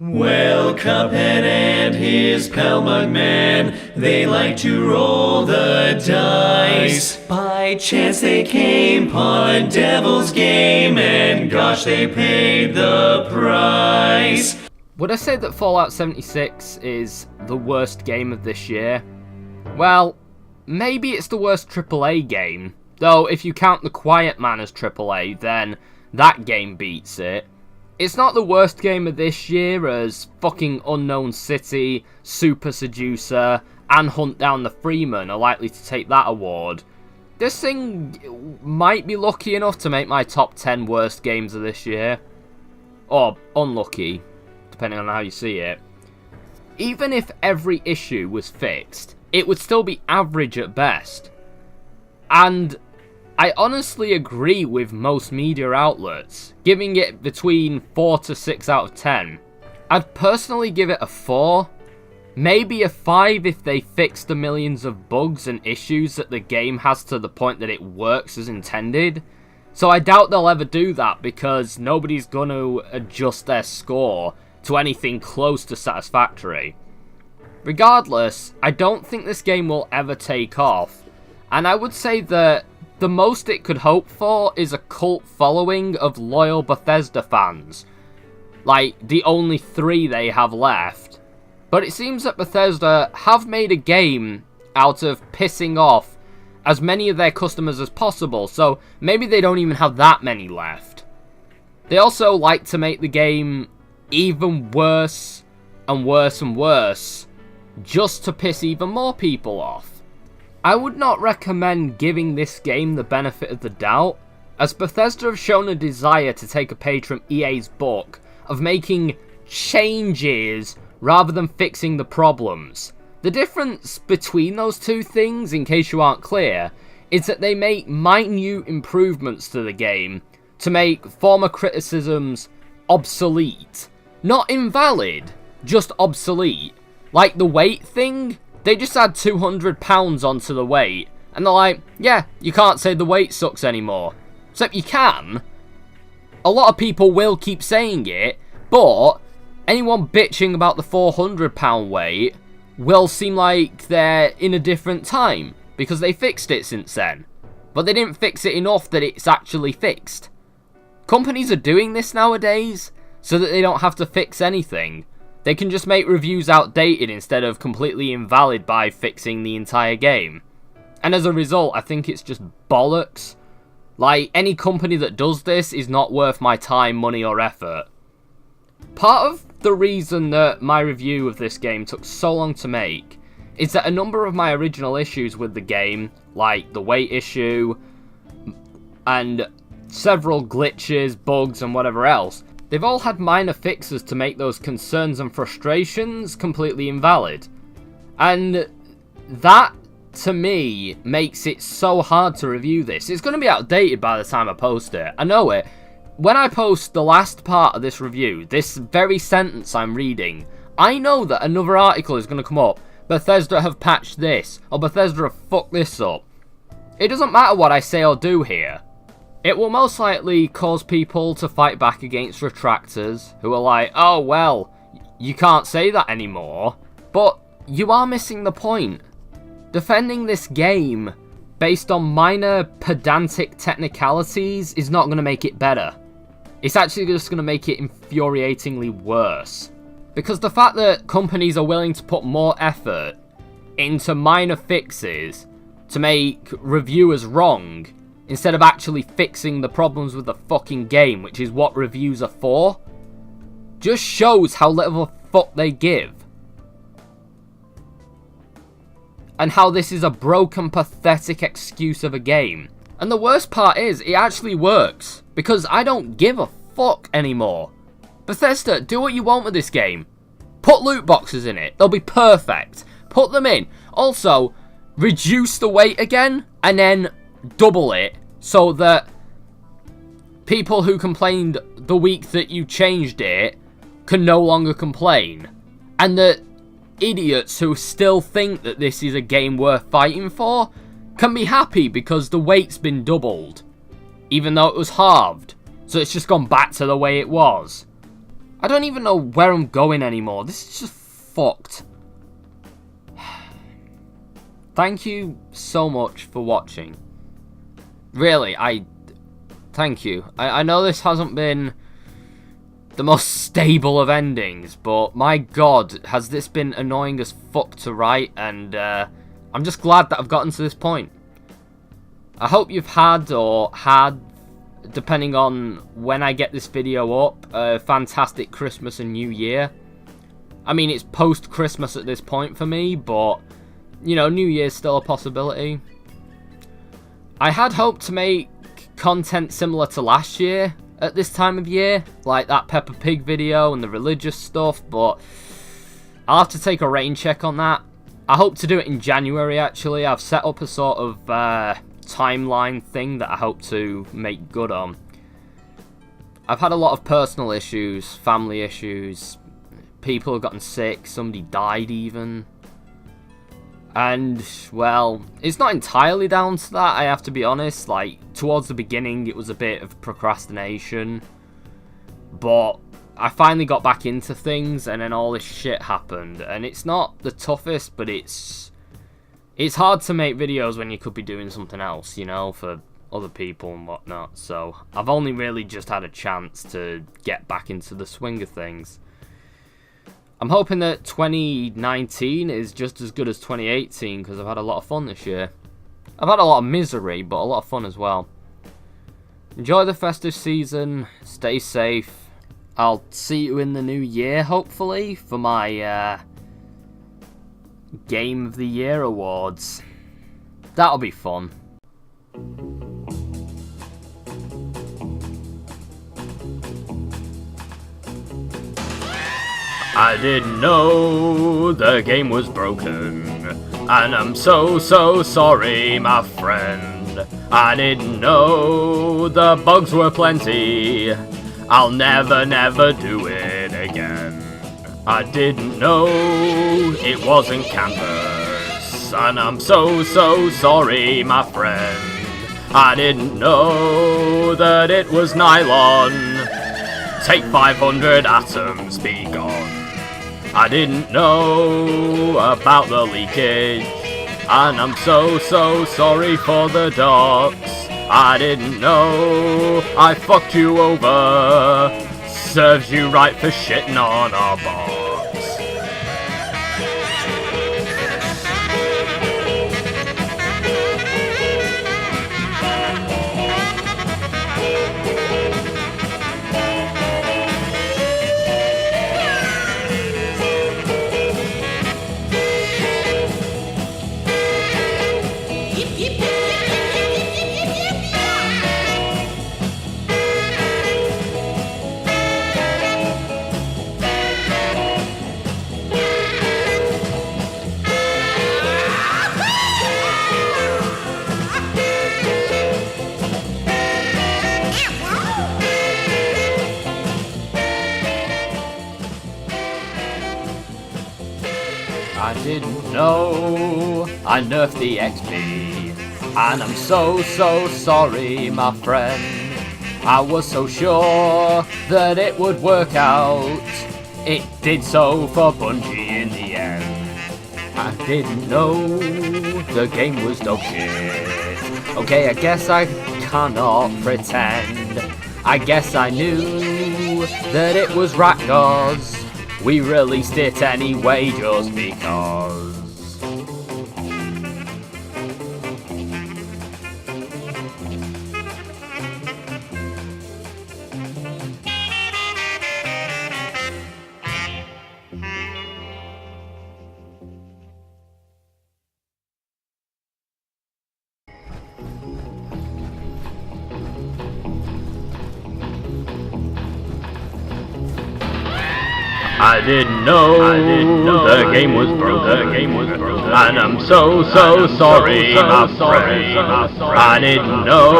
Well, Cuphead and his pal Mugman, they like to roll the dice. By chance they came upon a devil's game, and gosh, they paid the price. Would I say that Fallout 76 is the worst game of this year? Well, maybe it's the worst AAA game, though if you count The Quiet Man as AAA, then that game beats it. It's not the worst game of this year, as fucking Unknown City, Super Seducer, and Hunt Down the Freeman are likely to take that award. This thing might be lucky enough to make my top 10 worst games of this year. Or unlucky, depending on how you see it. Even if every issue was fixed, it would still be average at best. And I honestly agree with most media outlets, giving it between 4 to 6 out of 10. I'd personally give it a 4, maybe a 5 if they fix the millions of bugs and issues that the game has to the point that it works as intended. So I doubt they'll ever do that because nobody's gonna adjust their score to anything close to satisfactory. Regardless, I don't think this game will ever take off, and I would say that the most it could hope for is a cult following of loyal Bethesda fans, like the only 3 they have left. But it seems that Bethesda have made a game out of pissing off as many of their customers as possible, so maybe they don't even have that many left. They also like to make the game even worse and worse and worse, just to piss even more people off. I would not recommend giving this game the benefit of the doubt, as Bethesda have shown a desire to take a page from EA's book of making changes rather than fixing the problems. The difference between those two things, in case you aren't clear, is that they make minute improvements to the game to make former criticisms obsolete. Not invalid, just obsolete. Like the weight thing, they just add 200 pounds onto the weight, and they're like, yeah, you can't say the weight sucks anymore. Except you can. A lot of people will keep saying it, but anyone bitching about the 400 pound weight will seem like they're in a different time, because they fixed it since then. But they didn't fix it enough that it's actually fixed. Companies are doing this nowadays, so that they don't have to fix anything. They can just make reviews outdated instead of completely invalid by fixing the entire game. And as a result, I think it's just bollocks. Like, any company that does this is not worth my time, money, or effort. Part of the reason that my review of this game took so long to make is that a number of my original issues with the game, like the weight issue, and several glitches, bugs, and whatever else, they've all had minor fixes to make those concerns and frustrations completely invalid. And that, to me, makes it so hard to review this. It's going to be outdated by the time I post it. I know it. When I post the last part of this review, this very sentence I'm reading, I know that another article is going to come up. Bethesda have patched this, or Bethesda have fucked this up. It doesn't matter what I say or do here. It will most likely cause people to fight back against retractors who are like, oh well, you can't say that anymore. But you are missing the point. Defending this game based on minor pedantic technicalities is not going to make it better. It's actually just going to make it infuriatingly worse. Because the fact that companies are willing to put more effort into minor fixes to make reviewers wrong, instead of actually fixing the problems with the fucking game, which is what reviews are for, just shows how little of a fuck they give. And how this is a broken, pathetic excuse of a game. And the worst part is, it actually works, because I don't give a fuck anymore. Bethesda, do what you want with this game. Put loot boxes in it, they'll be perfect. Put them in. Also, reduce the weight again, and then double it, so that people who complained the week that you changed it can no longer complain. And that idiots who still think that this is a game worth fighting for can be happy because the weight's been doubled, even though it was halved. So it's just gone back to the way it was. I don't even know where I'm going anymore. This is just fucked. Thank you so much for watching. Really, thank you. I know this hasn't been the most stable of endings, but my god, has this been annoying as fuck to write, and I'm just glad that I've gotten to this point. I hope you've had, depending on when I get this video up, a fantastic Christmas and New Year. I mean, it's post-Christmas at this point for me, but, you know, New Year's still a possibility. I had hoped to make content similar to last year at this time of year, like that Peppa Pig video and the religious stuff, but I'll have to take a rain check on that. I hope to do it in January, actually. I've set up a sort of timeline thing that I hope to make good on. I've had a lot of personal issues, family issues, people have gotten sick, somebody died even. And, well, it's not entirely down to that, I have to be honest. Like, towards the beginning, it was a bit of procrastination. But I finally got back into things, and then all this shit happened. And it's not the toughest, but it's hard to make videos when you could be doing something else, you know, for other people and whatnot. So, I've only really just had a chance to get back into the swing of things. I'm hoping that 2019 is just as good as 2018, because I've had a lot of fun this year. I've had a lot of misery, but a lot of fun as well. Enjoy the festive season, stay safe. I'll see you in the new year, hopefully, for my Game of the Year awards. That'll be fun. I didn't know the game was broken, and I'm so sorry, my friend. I didn't know the bugs were plenty. I'll never do it again. I didn't know it wasn't canvas, and I'm so sorry, my friend. I didn't know that it was nylon. Take 500 atoms, be gone. I didn't know about the leakage, and I'm so sorry for the docs. I didn't know I fucked you over. Serves you right for shitting on our box. I didn't know I nerfed the XP, and I'm so sorry, my friend. I was so sure that it would work out. It did so for Bungie in the end. I didn't know the game was dope shit. Okay, I guess I cannot pretend. I guess I knew that it was Rakdos. We released it anyway just because. I didn't know the game was broken, and I'm so sorry, my friend. I didn't know.